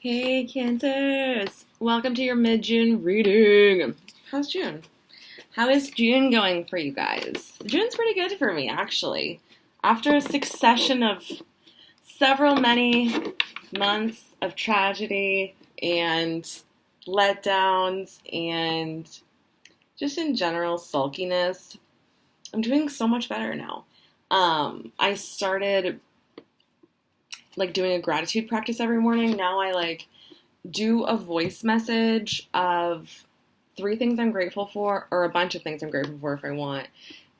Hey Cancers! Welcome to your mid-June reading. How's June? How is June going for you guys? June's pretty good for me, actually. After a succession of many months of tragedy and letdowns and just in general sulkiness, I'm doing so much better now. I started doing a gratitude practice every morning. Now I do a voice message of three things I'm grateful for, or a bunch of things I'm grateful for if I want,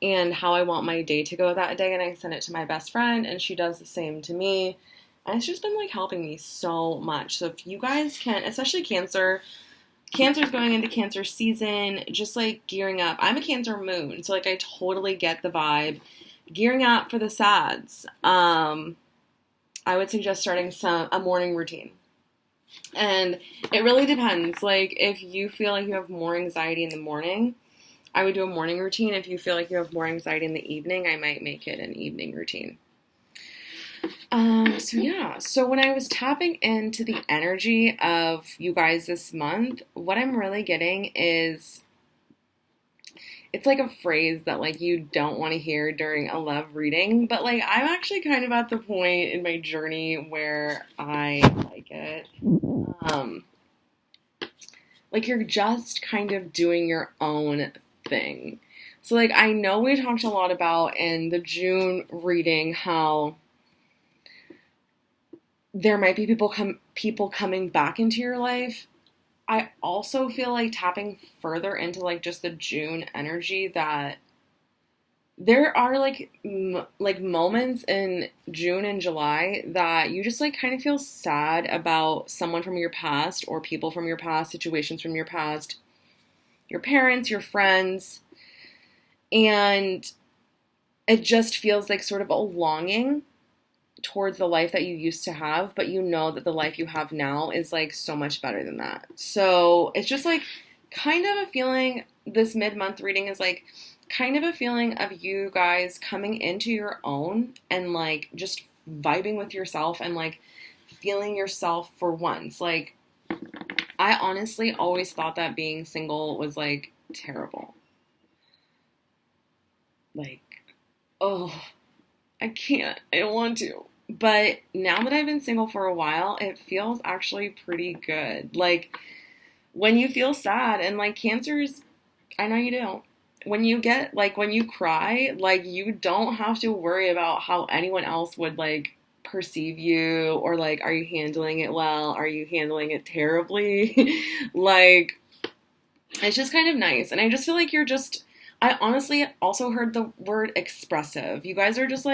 and how I want my day to go that day, and I send it to my best friend, and she does the same to me. And it's just been helping me so much. So if you guys can, especially Cancer's going into Cancer season, just gearing up. I'm a Cancer moon, so I totally get the vibe. Gearing up for the sads. I would suggest starting a morning routine. And it really depends. If you feel like you have more anxiety in the morning, I would do a morning routine. If you feel like you have more anxiety in the evening, I might make it an evening routine. So when I was tapping into the energy of you guys this month, what I'm really getting is, it's a phrase that you don't want to hear during a love reading, but I'm actually kind of at the point in my journey where I like it. You're just kind of doing your own thing. So I know we talked a lot about in the June reading how there might be people coming back into your life. I also feel tapping further into just the June energy, that there are moments in June and July that you just kind of feel sad about someone from your past, or people from your past, situations from your past, your parents, your friends, and it just feels sort of a longing towards the life that you used to have, but you know that the life you have now is so much better than that. So it's just kind of a feeling. This mid-month reading is kind of a feeling of you guys coming into your own and just vibing with yourself and feeling yourself for once. I honestly always thought that being single was terrible. Oh, I can't. I don't want to. But now that I've been single for a while, it feels actually pretty good. When you feel sad, and Cancers, I know you don't. When you get, when you cry, you don't have to worry about how anyone else would, perceive you, or, are you handling it well? Are you handling it terribly? It's just kind of nice. And I just feel I honestly also heard the word expressive. You guys are just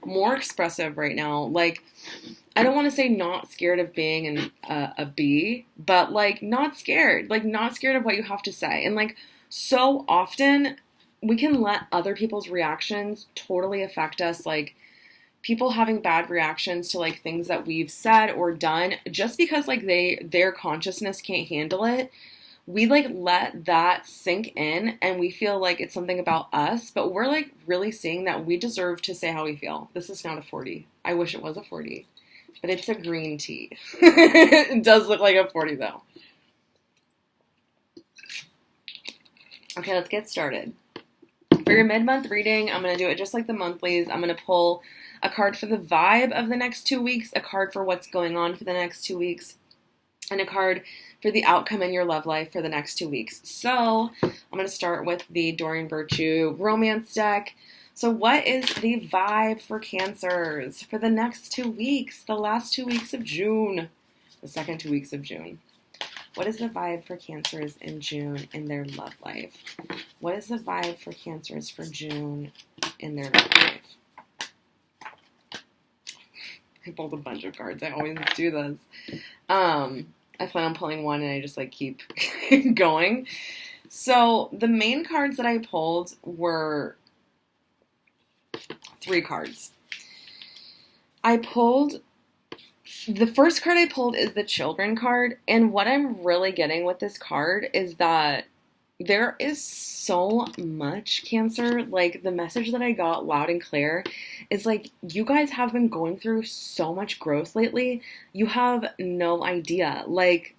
more expressive right now. I don't want to say not scared of being a bee, but not scared. Not scared of what you have to say. And so often we can let other people's reactions totally affect us. People having bad reactions to things that we've said or done, just because their consciousness can't handle it. We let that sink in, and we feel it's something about us, but we're really seeing that we deserve to say how we feel. This is not a 40. I wish it was a 40, but it's a green tea. It does look like a 40 though. Okay, let's get started. For your mid-month reading, I'm going to do it just like the monthlies. I'm going to pull a card for the vibe of the next 2 weeks, a card for what's going on for the next 2 weeks, and a card for the outcome in your love life for the next 2 weeks. So I'm going to start with the Doreen Virtue romance deck. So what is the vibe for Cancers for the next 2 weeks, the last 2 weeks of June, the second 2 weeks of June? What is the vibe for Cancers in June in their love life? What is the vibe for Cancers for June in their love life? I pulled a bunch of cards. I always do this. I plan on pulling one, and I just keep going. So the main cards that I pulled were 3 cards. The first card I pulled is the Children card, and what I'm really getting with this card is that There is so much, Cancer. Like, the message that I got loud and clear is like, you guys have been going through so much growth lately. You have no idea. Like,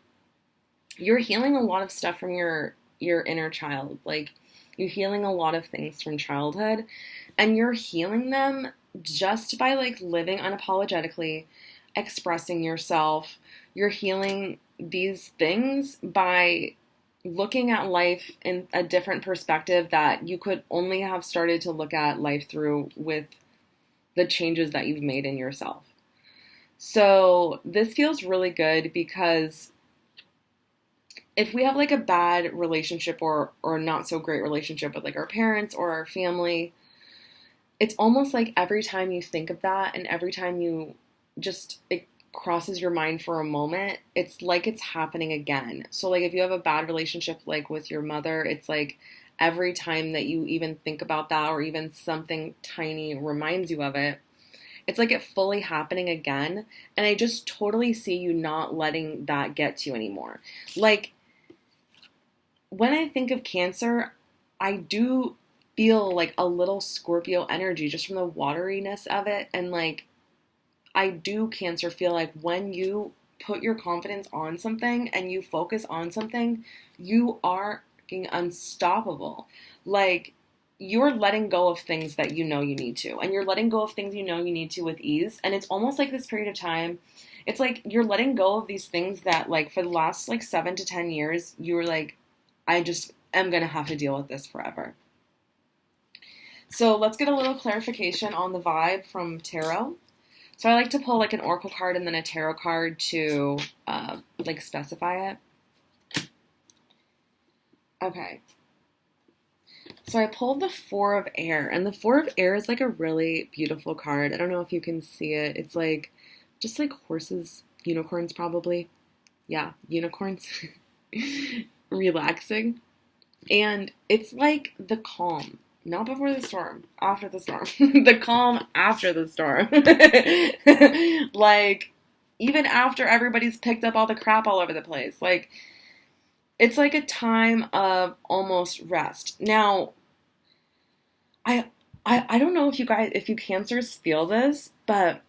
you're healing a lot of stuff from your inner child. Like, you're healing a lot of things from childhood, and you're healing them just by like living unapologetically, expressing yourself. You're healing these things by looking at life in a different perspective that you could only have started to look at life through with the changes that you've made in yourself. So this feels really good because if we have like a bad relationship or not so great relationship with like our parents or our family, it's almost like every time you think of that and every time you just it crosses your mind for a moment, it's like it's happening again. So like if you have a bad relationship like with your mother, it's like every time that you even think about that or even something tiny reminds you of it, it's like it fully happening again. And I just totally see you not letting that get to you anymore. Like when I think of Cancer, I do feel like a little Scorpio energy just from the wateriness of it. And like, I do, Cancer, feel like when you put your confidence on something and you focus on something, you are fucking unstoppable. Like, you're letting go of things that you know you need to. And you're letting go of things you know you need to with ease. And it's almost like this period of time, it's like you're letting go of these things that, like, for the last, like, 7 to 10 years, you were like, I just am going to have to deal with this forever. So let's get a little clarification on the vibe from tarot. So I like to pull like an oracle card and then a tarot card to like specify it. Okay. So I pulled the Four of Air, and the Four of Air is like a really beautiful card. I don't know if you can see it. It's like just like horses, unicorns probably. Yeah, unicorns. Relaxing. And it's like the calm. Not before the storm, after the storm. The calm after the storm. Like, even after everybody's picked up all the crap all over the place. Like, it's like a time of almost rest. Now, I I don't know if you guys, if you Cancers feel this, but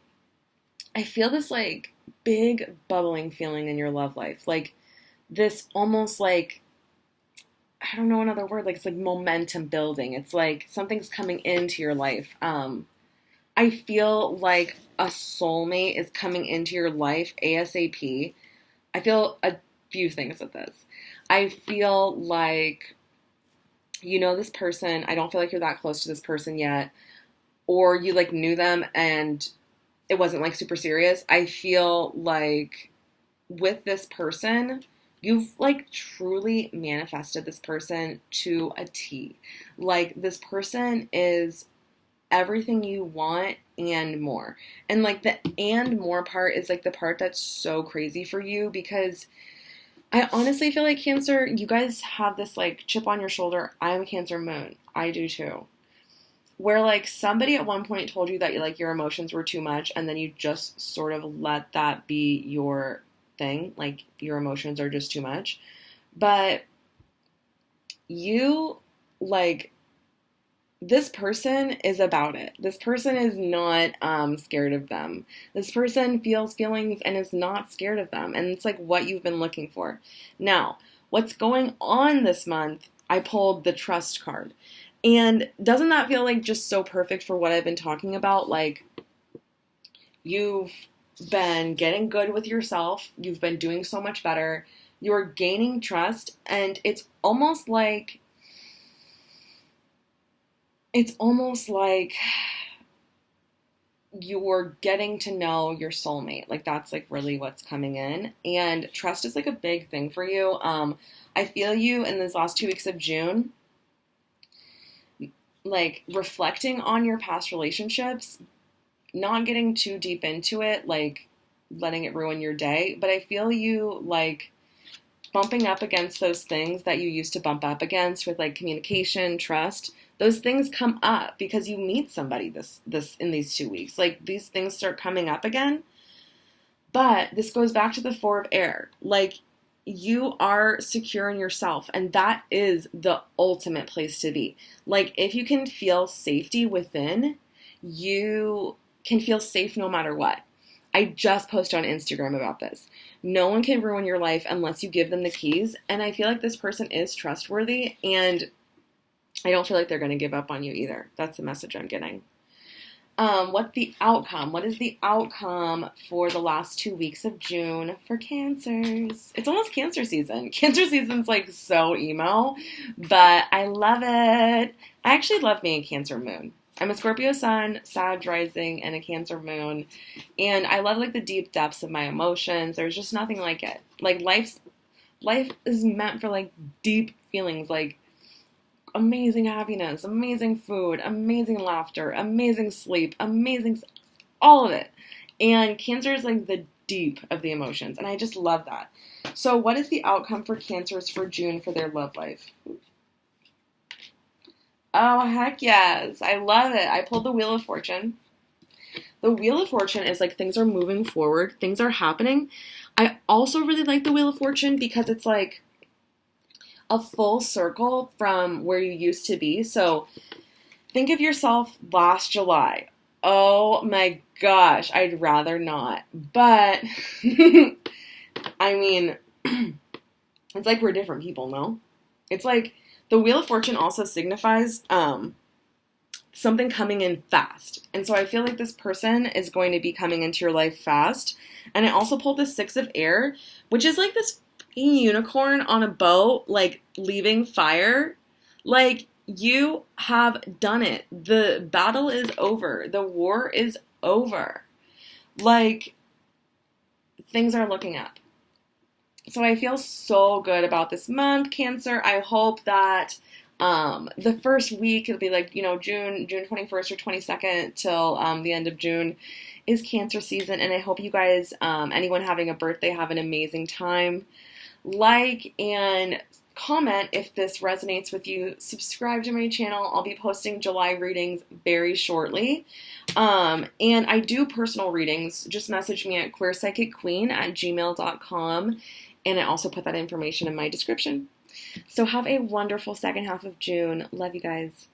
I feel this like big bubbling feeling in your love life. Like, this almost like I don't know another word, like it's like momentum building. It's like something's coming into your life. I feel like a soulmate is coming into your life ASAP. I feel a few things with this. I feel like you know this person. I don't feel like you're that close to this person yet. Or you like knew them and it wasn't like super serious. I feel like with this person, you've like truly manifested this person to a T. Like this person is everything you want and more. And like the and more part is like the part that's so crazy for you because I honestly feel like Cancer, you guys have this like chip on your shoulder. I'm a Cancer moon. I do too. Where like somebody at one point told you that like your emotions were too much and then you just sort of let that be your thing, like your emotions are just too much. But you like this person is about it. This person is not scared of them. This person feels feelings and is not scared of them. And it's like what you've been looking for. Now, what's going on this month? I pulled the trust card. And doesn't that feel like just so perfect for what I've been talking about? Like, you've been getting good with yourself. You've been doing so much better. You're gaining trust. And it's almost like you're getting to know your soulmate. Like, that's like really what's coming in. And trust is like a big thing for you. I feel you in these last 2 weeks of June, like reflecting on your past relationships, not getting too deep into it, like letting it ruin your day. But I feel you like bumping up against those things that you used to bump up against with like communication, trust. Those things come up because you meet somebody this in these 2 weeks. Like these things start coming up again. But this goes back to the Four of Air. Like you are secure in yourself, and that is the ultimate place to be. Like, if you can feel safety within, you can feel safe no matter what. I just posted on Instagram about this. No one can ruin your life unless you give them the keys, and I feel like this person is trustworthy, and I don't feel like they're going to give up on you either. That's the message I'm getting. What's the outcome? What is the outcome for the last 2 weeks of June for Cancers? It's almost Cancer season. Cancer season's like so emo, but I love it. I actually love being a Cancer moon. I'm a Scorpio sun, Sag rising, and a Cancer moon, and I love like the deep depths of my emotions. There's just nothing like it. Like life is meant for like deep feelings, like amazing happiness, amazing food, amazing laughter, amazing sleep, amazing, all of it. And Cancer is like the deep of the emotions, and I just love that. So what is the outcome for Cancers for June for their love life? Oh, heck yes. I love it. I pulled the Wheel of Fortune. The Wheel of Fortune is like things are moving forward. Things are happening. I also really like the Wheel of Fortune because it's like a full circle from where you used to be. So think of yourself last July. Oh my gosh, I'd rather not. But, I mean, it's like we're different people, no? It's like the Wheel of Fortune also signifies something coming in fast. And so I feel like this person is going to be coming into your life fast. And I also pulled the Six of Air, which is like this unicorn on a boat, like leaving fire. Like, you have done it. The battle is over. The war is over. Like, things are looking up. So I feel so good about this month, Cancer. I hope that the first week, it'll be like, June 21st or 22nd till the end of June is Cancer season. And I hope you guys, anyone having a birthday, have an amazing time. Like and comment if this resonates with you. Subscribe to my channel. I'll be posting July readings very shortly. And I do personal readings. Just message me at queerpsychicqueen@gmail.com. And I also put that information in my description. So have a wonderful second half of June. Love you guys.